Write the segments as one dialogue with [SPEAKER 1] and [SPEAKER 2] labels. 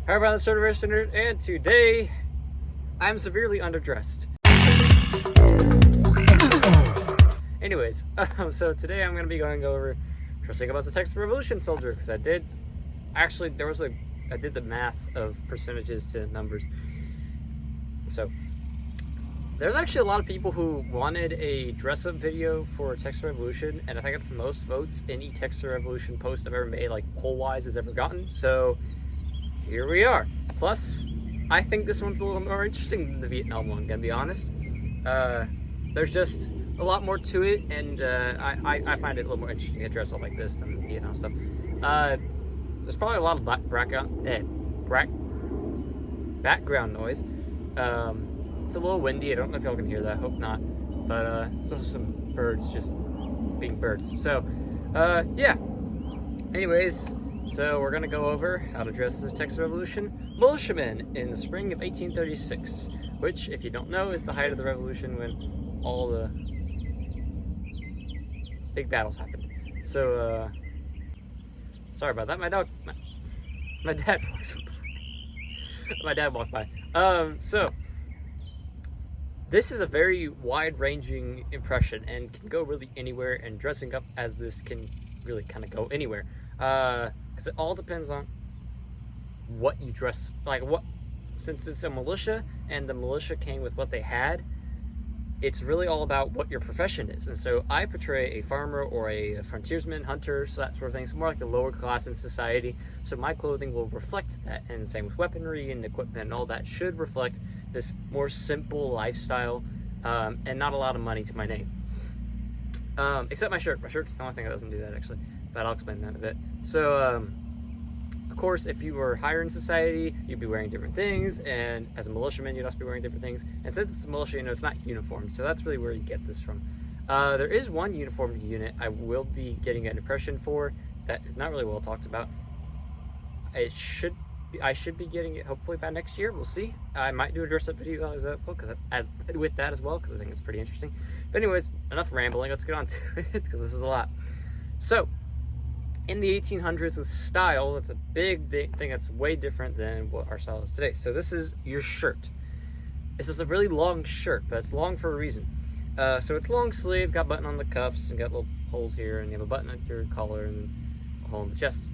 [SPEAKER 1] Hi everyone, it's Nerd, and today I'm severely underdressed. Anyways, so today I'm going to be going over dressing up as a Texas Revolution soldier, because I did the math of percentages to numbers. So there's actually a lot of people who wanted a dress-up video for Texas Revolution, and I think it's the most votes any Texas Revolution post I've ever made, like poll-wise, has ever gotten. So here we are. Plus, I think this one's a little more interesting than the Vietnam one, gonna be honest. There's just a lot more to it, and I find it a little more interesting to dress up like this than the Vietnam stuff. There's probably a lot of background noise. It's a little windy. I don't know if y'all can hear that. I hope not. But there's also some birds just being birds. So, yeah. Anyways, so we're gonna go over how to dress as Texas Revolution militiamen in the spring of 1836, which, if you don't know, is the height of the Revolution when all the big battles happened. So, sorry about that. My dad walked by. So this is a very wide-ranging impression and can go really anywhere, and dressing up as this can really kind of go anywhere. Because it all depends on what you dress, since it's a militia and the militia came with what they had, it's really all about what your profession is. And so I portray a farmer or a frontiersman, hunter, so that sort of thing. So more like the lower class in society. So my clothing will reflect that, and same with weaponry and equipment and all that should reflect this more simple lifestyle, and not a lot of money to my name. Except my shirt. My shirt's the only thing that doesn't do that, actually. But I'll explain that in a bit. So, of course, if you were higher in society, you'd be wearing different things, and as a militiaman, you'd also be wearing different things. And since it's a militia, it's not uniform, so that's really where you get this from. There is one uniformed unit I will be getting an impression for that is not really well talked about. I should be getting it hopefully by next year. We'll see. I might do a dress-up video with that as well, because I think it's pretty interesting. But anyways, enough rambling. Let's get on to it, because this is a lot. So, in the 1800s with style, that's a big thing that's way different than what our style is today. So this is your shirt. This is a really long shirt, but it's long for a reason. So it's long sleeve, got button on the cuffs, and got little holes here, and you have a button at your collar and a hole in the chest.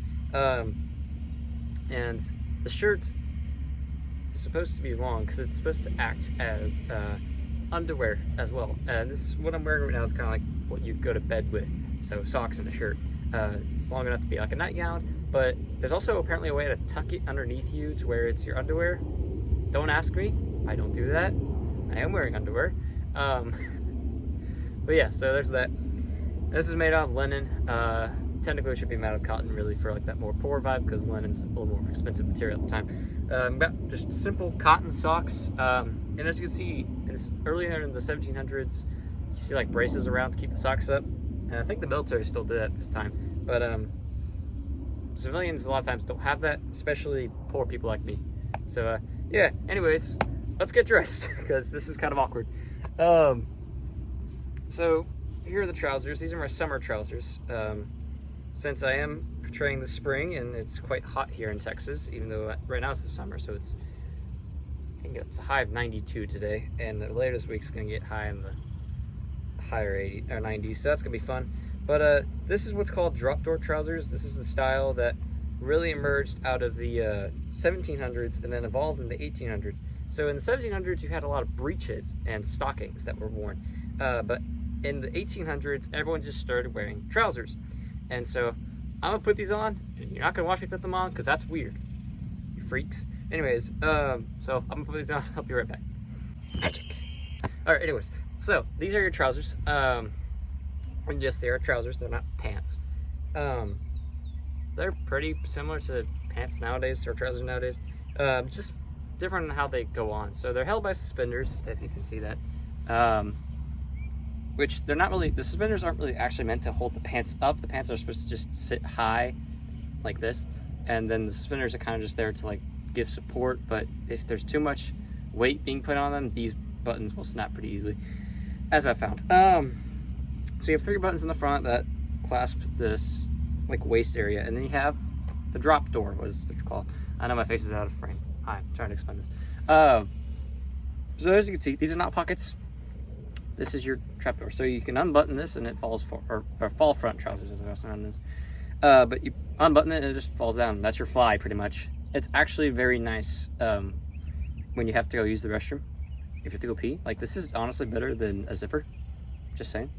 [SPEAKER 1] And the shirt is supposed to be long because it's supposed to act as underwear as well. And this is what I'm wearing right now is kind of like what you go to bed with. So socks and a shirt. It's long enough to be like a nightgown, but there's also apparently a way to tuck it underneath you to where it's your underwear. Don't ask me. I don't do that. I am wearing underwear. But yeah, so there's that. This is made out of linen. Technically it should be made out of cotton, really, for like that more poor vibe, because linen's a little more expensive material at the time. But just simple cotton socks. And as you can see, earlier in the 1700s, you see like braces around to keep the socks up. And I think the military still did that this time. But civilians a lot of times don't have that, especially poor people like me. So yeah, anyways, let's get dressed, because this is kind of awkward. So here are the trousers. These are my summer trousers. Since I am portraying the spring, and it's quite hot here in Texas, even though right now it's the summer, so I think it's a high of 92 today, and later this week's gonna get high in the higher 80 or 90s, so that's gonna be fun. But this is what's called drop door trousers. This is the style that really emerged out of the 1700s and then evolved in the 1800s. So in the 1700s, you had a lot of breeches and stockings that were worn, but in the 1800s, everyone just started wearing trousers. And so I'm gonna put these on, and you're not gonna watch me put them on, because that's weird, you freaks. Anyways, so I'm gonna put these on. I'll be right back. Magic. All right. Anyways, so these are your trousers. And yes, they are trousers. They're not pants. They're pretty similar to pants nowadays, or trousers nowadays. Just different in how they go on. So they're held by suspenders, if you can see that. Which they're not really, the suspenders aren't really actually meant to hold the pants up. The pants are supposed to just sit high like this. And then the suspenders are kind of just there to like give support. But if there's too much weight being put on them, these buttons will snap pretty easily, as I found. So you have 3 buttons in the front that clasp this like waist area. And then you have the drop door, what is it called? I know my face is out of frame. Hi, I'm trying to explain this. So as you can see, these are not pockets. This is your trapdoor. So you can unbutton this and it falls for, or fall front trousers as they're also known as. But you unbutton it and it just falls down. That's your fly pretty much. It's actually very nice when you have to go use the restroom. If you have to go pee. Like, this is honestly better than a zipper. Just saying.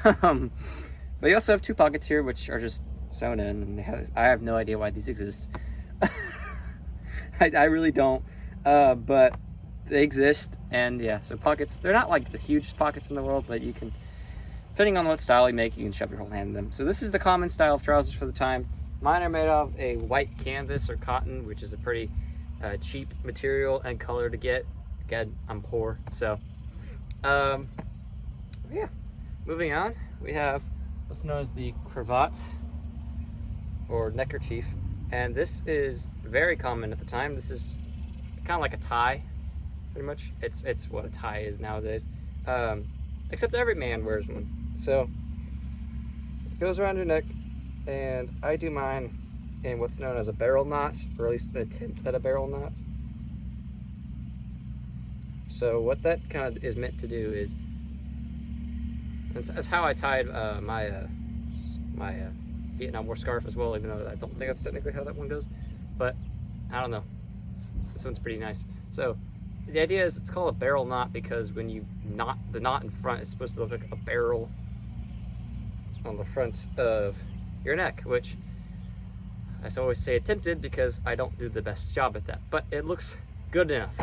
[SPEAKER 1] But you also have two pockets here which are just sewn in, and I have no idea why these exist. I really don't, but they exist. And yeah, so pockets, they're not like the hugest pockets in the world, but you can, depending on what style you make, you can shove your whole hand in them. So this is the common style of trousers for the time. Mine are made of a white canvas or cotton, which is a pretty cheap material and color to get. Again, I'm poor, so yeah. Moving on, we have what's known as the cravat or neckerchief, and this is very common at the time. This is kind of like a tie, pretty much. It's what a tie is nowadays, except every man wears one. So it goes around your neck, and I do mine in what's known as a barrel knot, or at least an attempt at a barrel knot. So what that kind of is meant to do is, that's how I tied my Vietnam War scarf as well, even though I don't think that's technically how that one goes, but I don't know. This one's pretty nice. So the idea is, it's called a barrel knot because when you knot, the knot in front is supposed to look like a barrel on the front of your neck, which I always say attempted because I don't do the best job at that, but it looks good enough.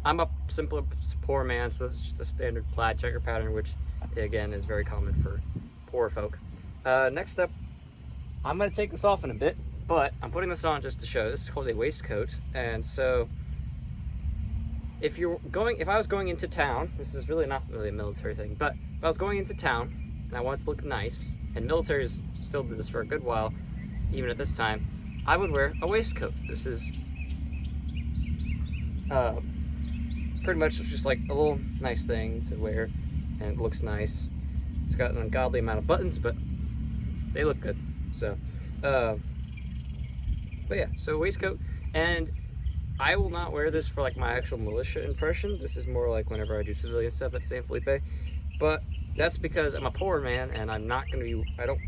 [SPEAKER 1] I'm a simple, poor man, so this is just a standard plaid checker pattern, which again is very common for poor folk. Next up, I'm going to take this off in a bit, but I'm putting this on just to show. This is called a waistcoat, and so if I was going into town, this is really not really a military thing, but if I was going into town and I wanted to look nice, and militaries still did this for a good while, even at this time, I would wear a waistcoat. This is pretty much just like a little nice thing to wear, and it looks nice. It's got an ungodly amount of buttons, but they look good. So but yeah, so waistcoat. And I will not wear this for like my actual militia impression. This is more like whenever I do civilian stuff at San Felipe, but that's because I'm a poor man and I don't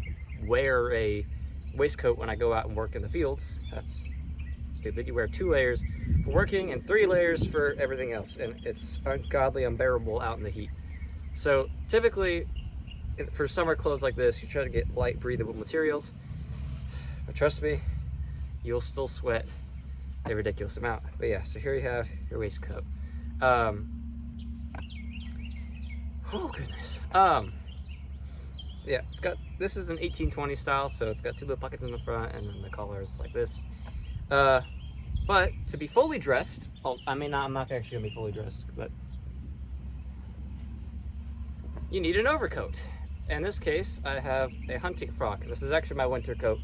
[SPEAKER 1] wear a waistcoat when I go out and work in the fields. That's stupid. You wear 2 layers for working and 3 layers for everything else, and it's ungodly unbearable out in the heat. So typically for summer clothes like this, you try to get light breathable materials, but trust me, you'll still sweat a ridiculous amount. But yeah, so here you have your waistcoat. Oh goodness. Yeah, this is an 1820 style, so it's got 2 little pockets in the front, and then the collar is like this. But to be fully dressed, I'm not actually gonna be fully dressed, but you need an overcoat. In this case, I have a hunting frock. This is actually my winter coat.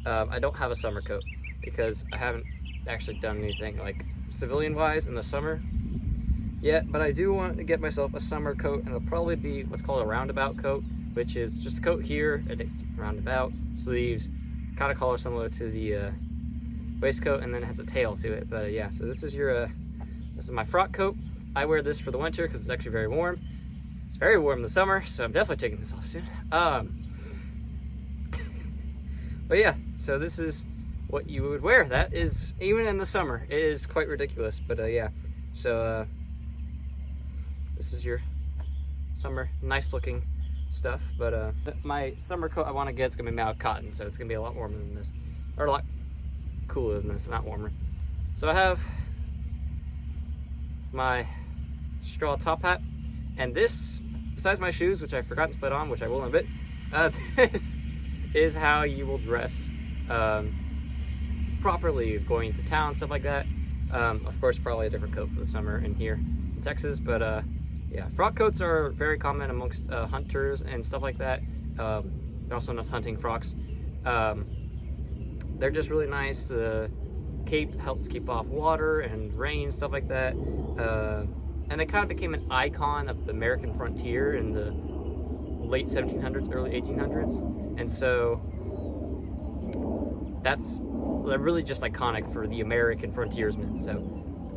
[SPEAKER 1] I don't have a summer coat because I haven't actually done anything like civilian-wise in the summer yet, but I do want to get myself a summer coat, and it'll probably be what's called a roundabout coat, which is just a coat here, and it's roundabout, sleeves, kind of collar similar to the waistcoat, and then it has a tail to it. But yeah, so this is my frock coat. I wear this for the winter because it's actually very warm. It's very warm in the summer, so I'm definitely taking this off soon. But yeah, so this is what you would wear. That is, even in the summer, it is quite ridiculous. But yeah, so this is your summer nice looking stuff. But my summer coat I want to get is gonna be made out of cotton, so it's gonna be a lot warmer than this, or a lot cooler than this, not warmer. So I have my straw top hat, and this, besides my shoes, which I forgot to put on, which I will in a bit, this is how you will dress properly going to town, stuff like that. Of course, probably a different coat for the summer in here in Texas, but yeah, frock coats are very common amongst hunters and stuff like that. They're also known as hunting frocks. They're just really nice. The cape helps keep off water and rain, stuff like that. And they kind of became an icon of the American frontier in the late 1700s, early 1800s. And so that's really just iconic for the American frontiersman. So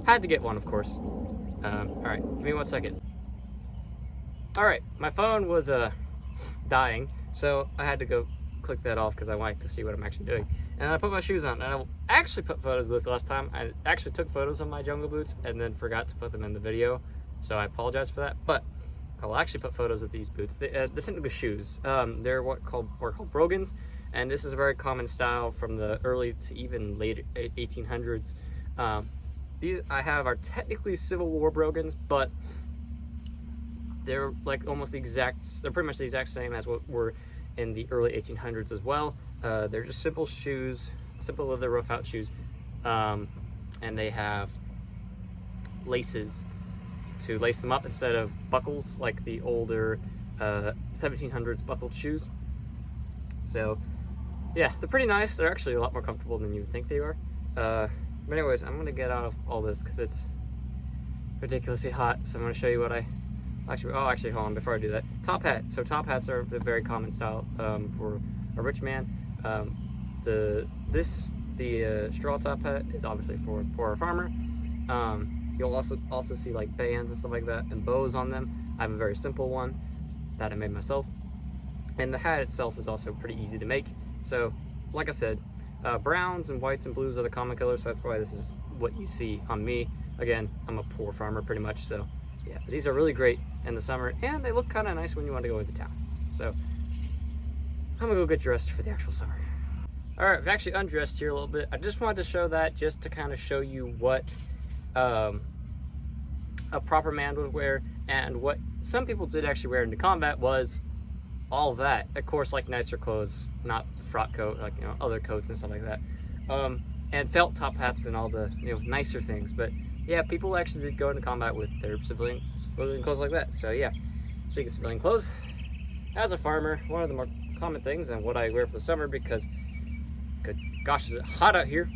[SPEAKER 1] had to get one, of course. All right, give me 1 second. All right, my phone was dying, so I had to go click that off because I wanted to see what I'm actually doing. And I put my shoes on, and I actually put photos of this last time. I actually took photos of my jungle boots and then forgot to put them in the video, so I apologize for that. But I will actually put photos of these boots. They're technically shoes. They're what were called brogans, and this is a very common style from the early to even late 1800s. These I have are technically Civil War brogans, but they're like almost the exact. They're pretty much the exact same as what were in the early 1800s as well. They're just simple shoes, simple leather rough-out shoes, and they have laces to lace them up instead of buckles like the older 1700s buckled shoes. So yeah, they're pretty nice. They're actually a lot more comfortable than you would think they are. But anyways, I'm gonna get out of all this because it's ridiculously hot. So I'm gonna show you what I actually hold on before I do that. Top hat. So top hats are a very common style for a rich man. The straw top hat is obviously for a farmer. You'll also see like bands and stuff like that and bows on them. I have a very simple one that I made myself. And the hat itself is also pretty easy to make. So, like I said, browns and whites and blues are the common colors, so that's why this is what you see on me. Again, I'm a poor farmer pretty much, so yeah, these are really great in the summer, and they look kind of nice when you want to go into town. So, I'm gonna go get dressed for the actual summer. All right, I've actually undressed here a little bit. I just wanted to show that just to kind of show you what a proper man would wear, and what some people did actually wear into combat was all of that. Of course, like nicer clothes, not the frock coat, like, you know, other coats and stuff like that. And felt top hats and all the, you know, nicer things. But yeah, people actually did go into combat with their civilian clothes like that. So yeah, speaking of civilian clothes, as a farmer, one of the more common things and what I wear for the summer, because good gosh, is it hot out here,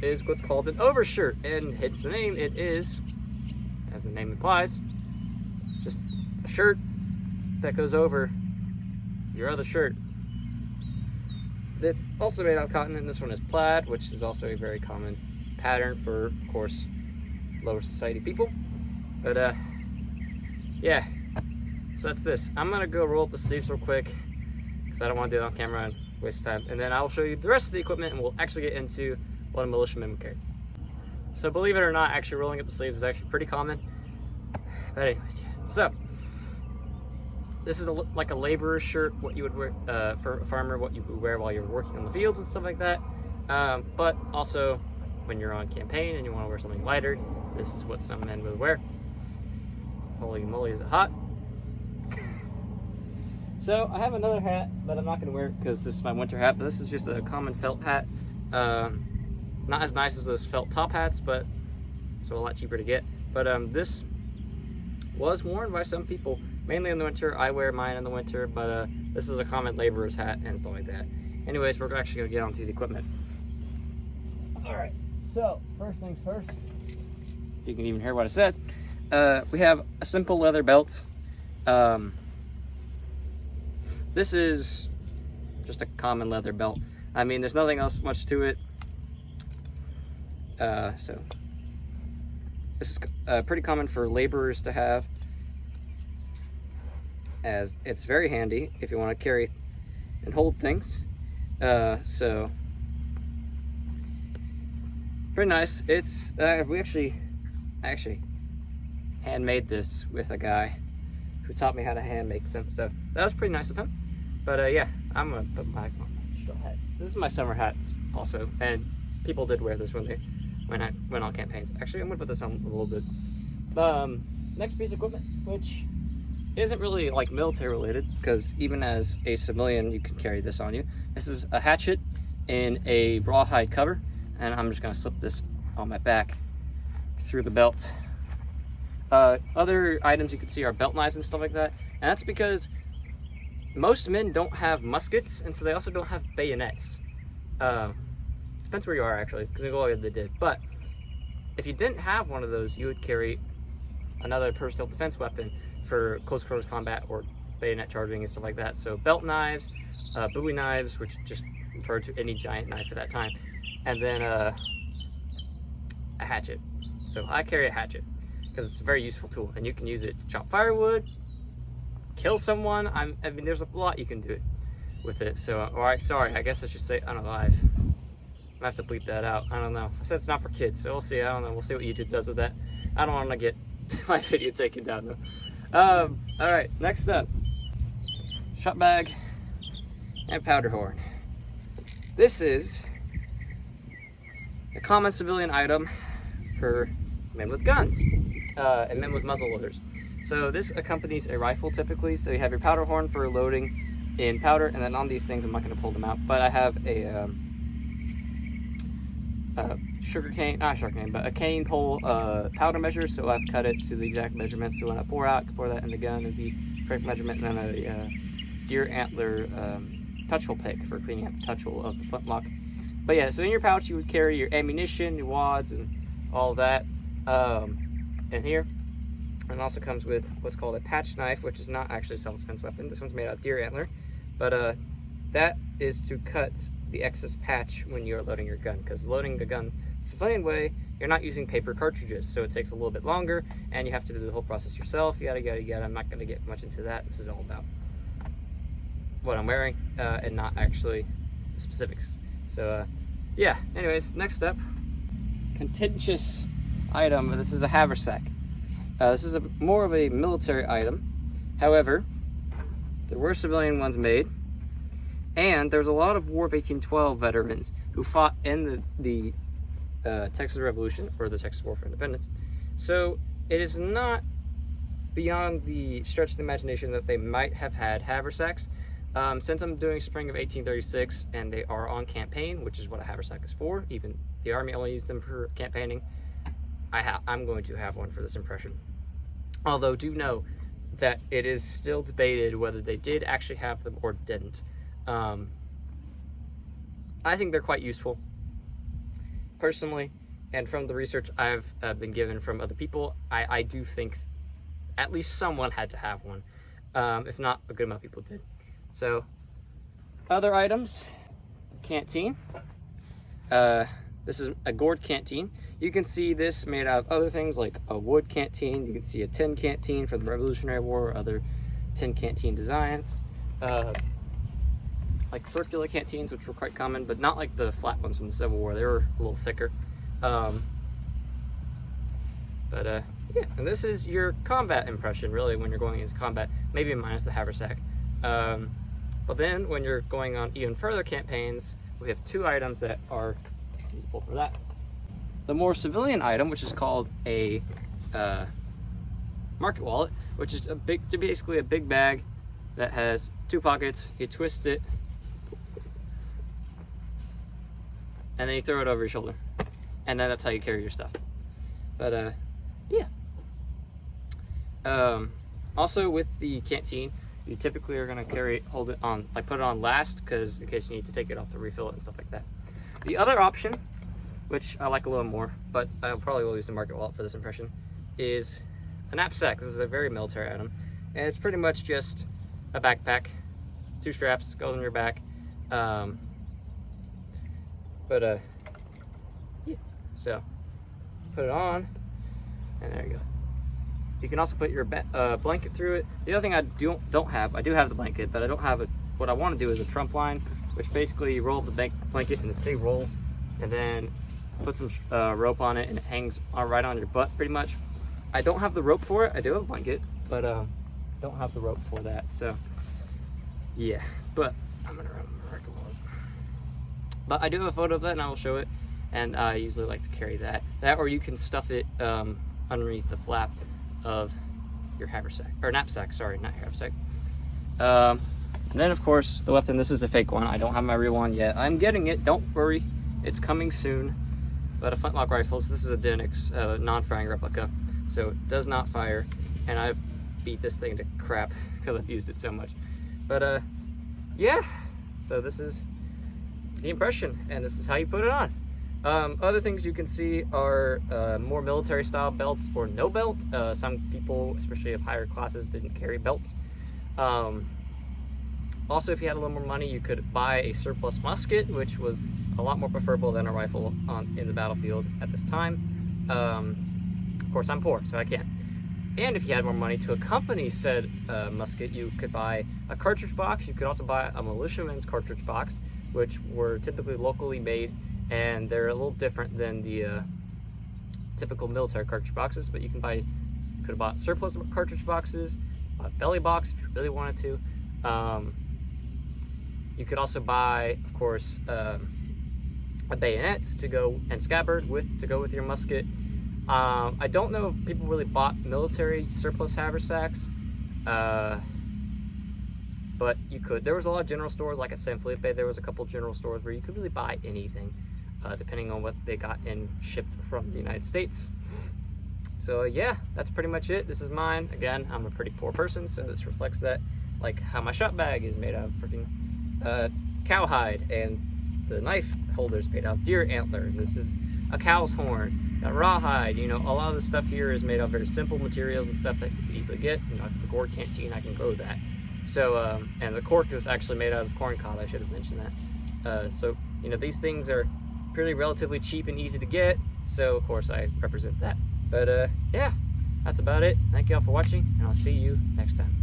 [SPEAKER 1] is what's called an overshirt. And hence the name, it is, as the name implies, just a shirt that goes over your other shirt. It's also made out of cotton, and this one is plaid, which is also a very common pattern for, of course, lower society people. But yeah, so that's this. I'm gonna go roll up the sleeves real quick because I don't want to do it on camera and waste time, and then I'll show you the rest of the equipment, and we'll actually get into what a militiaman would carry. So believe it or not, actually rolling up the sleeves is actually pretty common. But anyways, yeah. So this is like a laborer's shirt, what you would wear for a farmer, what you would wear while you're working on the fields and stuff like that. But also when you're on campaign and you want to wear something lighter, this is what some men would wear. Holy moly, is it hot? So I have another hat that I'm not going to wear because this is my winter hat, but this is just a common felt hat. Not as nice as those felt top hats, but so a lot cheaper to get. But this was worn by some people, mainly in the winter. I wear mine in the winter, but this is a common laborer's hat and stuff like that. Anyways, we're actually going to get onto the equipment. Alright, so first things first, you can even hear what I said. We have a simple leather belt. This is just a common leather belt. I mean, there's nothing else much to it. So this is pretty common for laborers to have, as it's very handy if you want to carry and hold things. So pretty nice. It's we actually handmade this with a guy who taught me how to hand make them, so that was pretty nice of him. But yeah, I'm gonna put my straw hat. So this is my summer hat also, and people did wear this when they went on campaigns. Actually, I'm gonna put this on a little bit. Next piece of equipment, which isn't really like military related, because even as a civilian you can carry this on you. This is a hatchet in a rawhide cover, and I'm just gonna slip this on my back through the belt. Other items you can see are belt knives and stuff like that, and that's because most men don't have muskets, and so they also don't have bayonets. Depends where you are, actually, because in Goliath they did. But if you didn't have one of those, you would carry another personal defense weapon for close quarters combat or bayonet charging and stuff like that. So belt knives, Bowie knives, which just referred to any giant knife at that time. And then a hatchet. So I carry a hatchet because it's a very useful tool, and you can use it to chop firewood, kill someone. I mean, there's a lot you can do with it. So, alright, sorry, I guess I should say unalive. I have to bleep that out. I don't know. I said it's not for kids, so we'll see. I don't know. We'll see what YouTube does with that. I don't want to get my video taken down though. Alright, next up, shot bag and powder horn. This is a common civilian item for men with guns and men with muzzle loaders. So this accompanies a rifle typically. So you have your powder horn for loading in powder, and then on these things, I'm not going to pull them out, but I have a a cane pole powder measure. So I've cut it to the exact measurements. So when I pour out, I can pour that in the gun and the correct measurement, and then a deer antler touch hole pick for cleaning out the touch hole of the flintlock. But yeah, so in your pouch you would carry your ammunition, your wads, and all that in here. And it also comes with what's called a patch knife, which is not actually a self-defense weapon. This one's made out of deer antler, but that is to cut the excess patch when you're loading your gun, because loading the gun the civilian way, you're not using paper cartridges, so it takes a little bit longer, and you have to do the whole process yourself, yada yada yada. I'm not going to get much into that. This is all about what I'm wearing and not actually the specifics. So yeah, anyways, next up, contentious item. This is a haversack. This is more of a military item. However, there were civilian ones made, and there's a lot of War of 1812 veterans who fought in the Texas Revolution, or the Texas War for Independence. So it is not beyond the stretch of the imagination that they might have had haversacks. Since I'm doing spring of 1836 and they are on campaign, which is what a haversack is for, even the Army only used them for campaigning, I'm going to have one for this impression. Although do know that it is still debated whether they did actually have them or didn't. I think they're quite useful, personally, and from the research I've been given from other people, I do think at least someone had to have one, if not a good amount of people did. So, other items, canteen. This is a gourd canteen. You can see this made out of other things like a wood canteen. You can see a tin canteen for the Revolutionary War, other tin canteen designs. Like circular canteens, which were quite common, but not like the flat ones from the Civil War. They were a little thicker. Yeah, and this is your combat impression, really, when you're going into combat, maybe minus the haversack. But then when you're going on even further campaigns, we have two items that are useful for that. The more civilian item, which is called a market wallet, which is basically a big bag that has two pockets. You twist it, and then you throw it over your shoulder, and then that's how you carry your stuff. But yeah. Also with the canteen, you typically are going to hold it on, like put it on last, because in case you need to take it off to refill it and stuff like that. The other option, which I like a little more, but I probably will use the market wallet for this impression, is a knapsack. This is a very military item, and it's pretty much just a backpack, two straps, goes on your back. Yeah, so put it on, and there you go. You can also put your blanket through it. The other thing I don't have, I do have the blanket, but I don't have it. What I want to do is a trump line, which basically you roll up the blanket in this big roll, and then put some rope on it, and it hangs right on your butt, pretty much. I don't have the rope for it. I do have a blanket, but don't have the rope for that. So yeah, but I'm gonna run my record wallet. But I do have a photo of that, and I will show it. And I usually like to carry that, or you can stuff it underneath the flap of your haversack, or knapsack, sorry, not haversack. And then of course the weapon. This is a fake one. I don't have my real one yet. I'm getting it, don't worry, it's coming soon. But a flintlock rifle. So this is a Denix non-firing replica, so it does not fire, and I've beat this thing to crap because I've used it so much. But yeah, so this is the impression, and this is how you put it on. Other things you can see are more military style belts or no belt. Some people, especially of higher classes, didn't carry belts. Also, if you had a little more money, you could buy a surplus musket, which was a lot more preferable than a rifle in the battlefield at this time. Of course, I'm poor, so I can't. And if you had more money to accompany said musket, you could buy a cartridge box. You could also buy a militiaman's cartridge box, which were typically locally made, and they're a little different than the typical military cartridge boxes. But you could have bought surplus cartridge boxes, a belly box if you really wanted to. You could also buy, of course, a bayonet to go and scabbard to go with your musket. I don't know if people really bought military surplus haversacks, but you could. There was a lot of general stores, like at San Felipe, there was a couple general stores where you could really buy anything, depending on what they got in shipped from the United States. So yeah, that's pretty much it. This is mine. Again, I'm a pretty poor person, so this reflects that, like how my shot bag is made out of freaking cowhide, and the knife holder is made out of deer antler, and this is a cow's horn. Got rawhide. You know, a lot of the stuff here is made of very simple materials and stuff that you can easily get. You know, the gourd canteen, I can grow that. So, and the cork is actually made out of corn cob. I should have mentioned that. So, you know, these things are pretty relatively cheap and easy to get. So, of course, I represent that. But, yeah, that's about it. Thank you all for watching, and I'll see you next time.